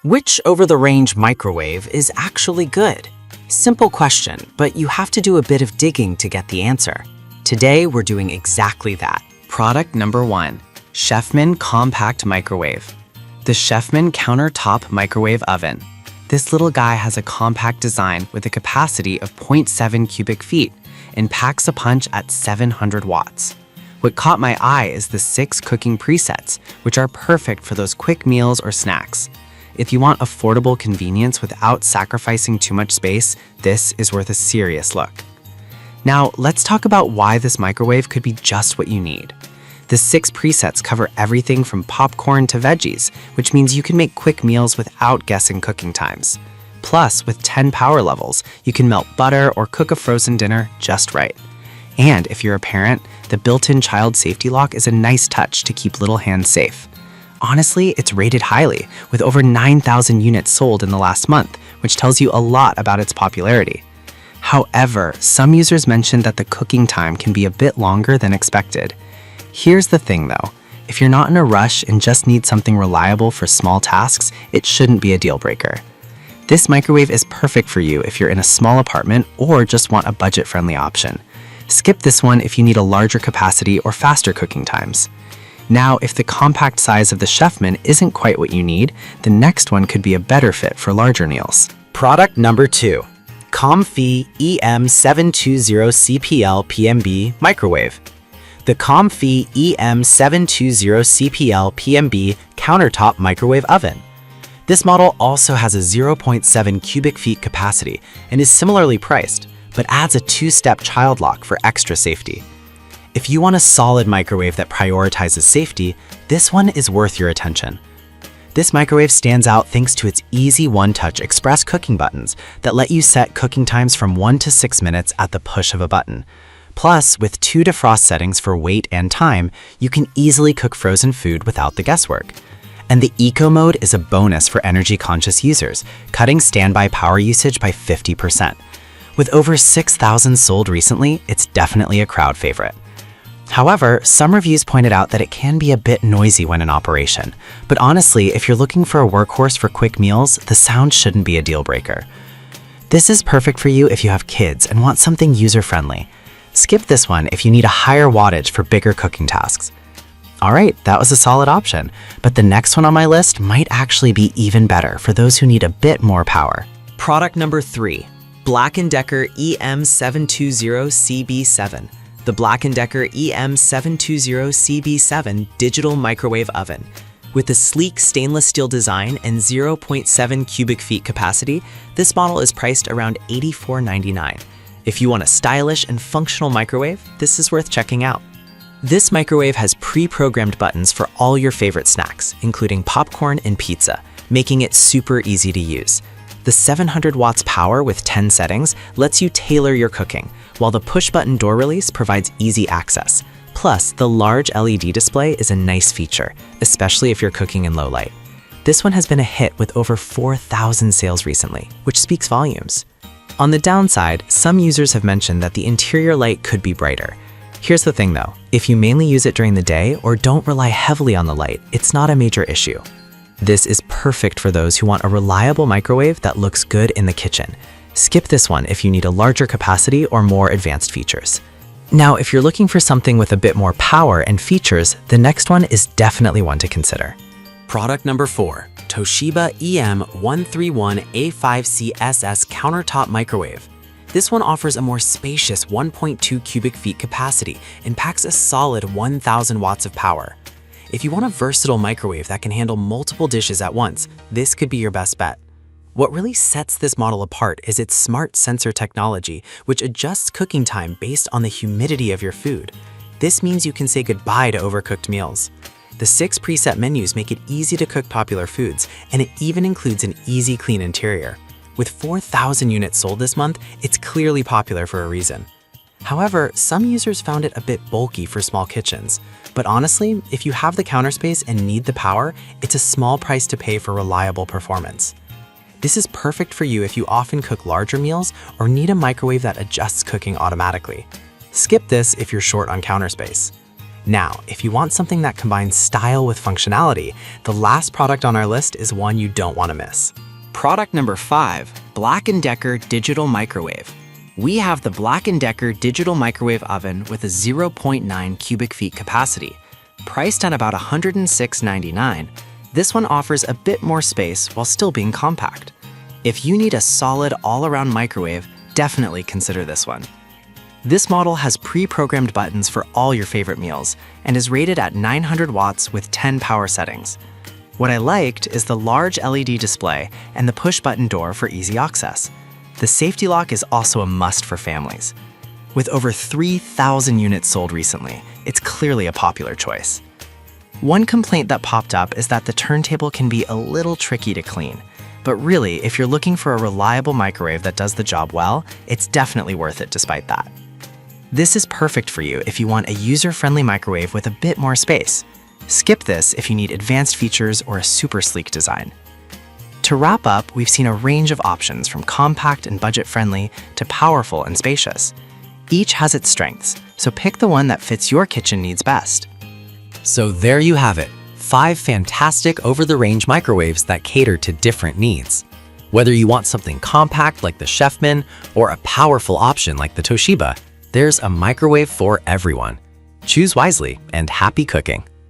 Which over-the-range microwave is actually good? Simple question, but you have to do a bit of digging to get the answer. Today, we're doing exactly that. Product number 1, Chefman Compact Microwave. The Chefman Countertop Microwave Oven. This little guy has a compact design with a capacity of 0.7 cubic feet and packs a punch at 700 watts. What caught my eye is the 6 cooking presets, which are perfect for those quick meals or snacks. If you want affordable convenience without sacrificing too much space, this is worth a serious look. Now, let's talk about why this microwave could be just what you need. The 6 presets cover everything from popcorn to veggies, which means you can make quick meals without guessing cooking times. Plus, with 10 power levels, you can melt butter or cook a frozen dinner just right. And if you're a parent, the built-in child safety lock is a nice touch to keep little hands safe. Honestly, it's rated highly, with over 9,000 units sold in the last month, which tells you a lot about its popularity. However, some users mentioned that the cooking time can be a bit longer than expected. Here's the thing though, if you're not in a rush and just need something reliable for small tasks, it shouldn't be a deal breaker. This microwave is perfect for you if you're in a small apartment or just want a budget-friendly option. Skip this one if you need a larger capacity or faster cooking times. Now, if the compact size of the Chefman isn't quite what you need, the next one could be a better fit for larger meals. Product number 2, Comfy EM720CPL PMB Microwave. The Comfy EM720CPL PMB Countertop Microwave Oven. This model also has a 0.7 cubic feet capacity and is similarly priced, but adds a 2-step child lock for extra safety. If you want a solid microwave that prioritizes safety, this one is worth your attention. This microwave stands out thanks to its easy one-touch express cooking buttons that let you set cooking times from 1 to 6 minutes at the push of a button. Plus, with 2 defrost settings for weight and time, you can easily cook frozen food without the guesswork. And the Eco mode is a bonus for energy-conscious users, cutting standby power usage by 50%. With over 6,000 sold recently, it's definitely a crowd favorite. However, some reviews pointed out that it can be a bit noisy when in operation. But honestly, if you're looking for a workhorse for quick meals, the sound shouldn't be a deal breaker. This is perfect for you if you have kids and want something user-friendly. Skip this one if you need a higher wattage for bigger cooking tasks. Alright, that was a solid option, but the next one on my list might actually be even better for those who need a bit more power. Product number 3, Black & Decker EM720CB7. The Black & Decker EM720CB7 Digital Microwave Oven. With a sleek stainless steel design and 0.7 cubic feet capacity, this model is priced around $84.99. If you want a stylish and functional microwave, this is worth checking out. This microwave has pre-programmed buttons for all your favorite snacks, including popcorn and pizza, making it super easy to use. The 700 watts power with 10 settings lets you tailor your cooking, while the push-button door release provides easy access. Plus, the large LED display is a nice feature, especially if you're cooking in low light. This one has been a hit with over 4,000 sales recently, which speaks volumes. On the downside, some users have mentioned that the interior light could be brighter. Here's the thing though, if you mainly use it during the day or don't rely heavily on the light, it's not a major issue. This is perfect for those who want a reliable microwave that looks good in the kitchen. Skip this one if you need a larger capacity or more advanced features. Now, if you're looking for something with a bit more power and features, the next one is definitely one to consider. Product number 4, Toshiba EM131A5CSS Countertop Microwave. This one offers a more spacious 1.2 cubic feet capacity and packs a solid 1,000 watts of power. If you want a versatile microwave that can handle multiple dishes at once, this could be your best bet. What really sets this model apart is its smart sensor technology, which adjusts cooking time based on the humidity of your food. This means you can say goodbye to overcooked meals. The 6 preset menus make it easy to cook popular foods, and it even includes an easy clean interior. With 4,000 units sold this month, it's clearly popular for a reason. However, some users found it a bit bulky for small kitchens. But honestly, if you have the counter space and need the power, it's a small price to pay for reliable performance. This is perfect for you if you often cook larger meals or need a microwave that adjusts cooking automatically. Skip this if you're short on counter space. Now, if you want something that combines style with functionality, the last product on our list is one you don't want to miss. Product number 5, Black & Decker Digital Microwave. We have the Black & Decker Digital Microwave Oven with a 0.9 cubic feet capacity. Priced at about $106.99, this one offers a bit more space while still being compact. If you need a solid all-around microwave, definitely consider this one. This model has pre-programmed buttons for all your favorite meals and is rated at 900 watts with 10 power settings. What I liked is the large LED display and the push-button door for easy access. The safety lock is also a must for families. With over 3,000 units sold recently, it's clearly a popular choice. One complaint that popped up is that the turntable can be a little tricky to clean. But really, if you're looking for a reliable microwave that does the job well, it's definitely worth it despite that. This is perfect for you if you want a user-friendly microwave with a bit more space. Skip this if you need advanced features or a super sleek design. To wrap up, we've seen a range of options from compact and budget-friendly to powerful and spacious. Each has its strengths, so pick the one that fits your kitchen needs best. So there you have it, 5 fantastic over-the-range microwaves that cater to different needs. Whether you want something compact like the Chefman or a powerful option like the Toshiba, there's a microwave for everyone. Choose wisely and happy cooking.